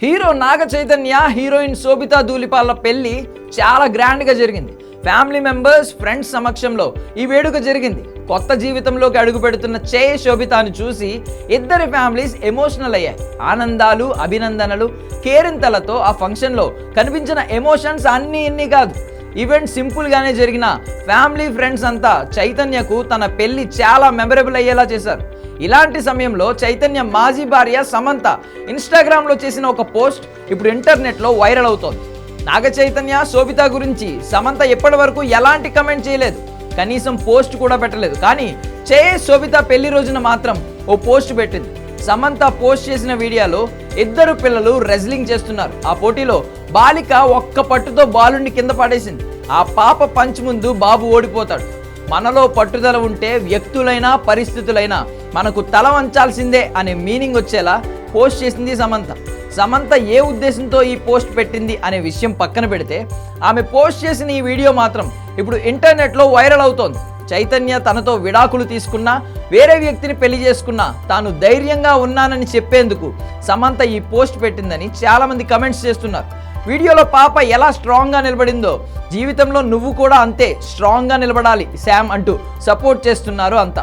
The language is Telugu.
హీరో నాగ చైతన్య హీరోయిన్ శోభితా ధూళిపాల పెళ్లి చాలా గ్రాండ్గా జరిగింది. ఫ్యామిలీ మెంబర్స్, ఫ్రెండ్స్ సమక్షంలో ఈ వేడుక జరిగింది. కొత్త జీవితంలోకి అడుగు పెడుతున్న శోభితాను చూసి ఇద్దరి ఫ్యామిలీస్ ఎమోషనల్ అయ్యాయి. ఆనందాలు, అభినందనలు, కేరింతలతో ఆ ఫంక్షన్లో కనిపించిన ఎమోషన్స్ అన్నీ కాదు. ఈవెంట్ సింపుల్గానే జరిగిన ఫ్యామిలీ, ఫ్రెండ్స్ అంతా చైతన్యకు తన పెళ్లి చాలా మెమరబుల్ అయ్యేలా చేశారు. ఇలాంటి సమయంలో చైతన్య మాజీ భార్య సమంత ఇన్స్టాగ్రామ్లో చేసిన ఒక పోస్ట్ ఇప్పుడు ఇంటర్నెట్లో వైరల్ అవుతోంది. నాగ చైతన్య, శోభిత గురించి సమంత ఎప్పటి వరకు ఎలాంటి కమెంట్ చేయలేదు, కనీసం పోస్ట్ కూడా పెట్టలేదు. కానీ శోభిత పెళ్లి రోజున మాత్రం ఓ పోస్ట్ పెట్టింది. సమంత పోస్ట్ చేసిన వీడియోలో ఇద్దరు పిల్లలు రెజ్లింగ్ చేస్తున్నారు. ఆ పోటీలో బాలిక ఒక్క పట్టుతో బాలుని కింద పడేసింది. ఆ పాప పంచ్ ముందు బాబు ఓడిపోతాడు. మనలో పట్టుదల ఉంటే వ్యక్తులైనా పరిస్థితులైనా మనకు తల వంచాల్సిందే అనే మీనింగ్ వచ్చేలా పోస్ట్ చేసింది సమంత. సమంత ఏ ఉద్దేశంతో ఈ పోస్ట్ పెట్టింది అనే విషయం పక్కన పెడితే, ఆమె పోస్ట్ చేసిన ఈ వీడియో మాత్రం ఇప్పుడు ఇంటర్నెట్లో వైరల్ అవుతోంది. చైతన్య తనతో విడాకులు తీసుకున్నా, వేరే వ్యక్తిని పెళ్లి చేసుకున్నా తాను ధైర్యంగా ఉన్నానని చెప్పేందుకు సమంత ఈ పోస్ట్ పెట్టిందని చాలామంది కమెంట్స్ చేస్తున్నారు. వీడియోలో పాప ఎలా స్ట్రాంగ్గా నిలబడిందో జీవితంలో నువ్వు కూడా అంతే స్ట్రాంగ్గా నిలబడాలి శామ్ అంటూ సపోర్ట్ చేస్తున్నారు అంతా.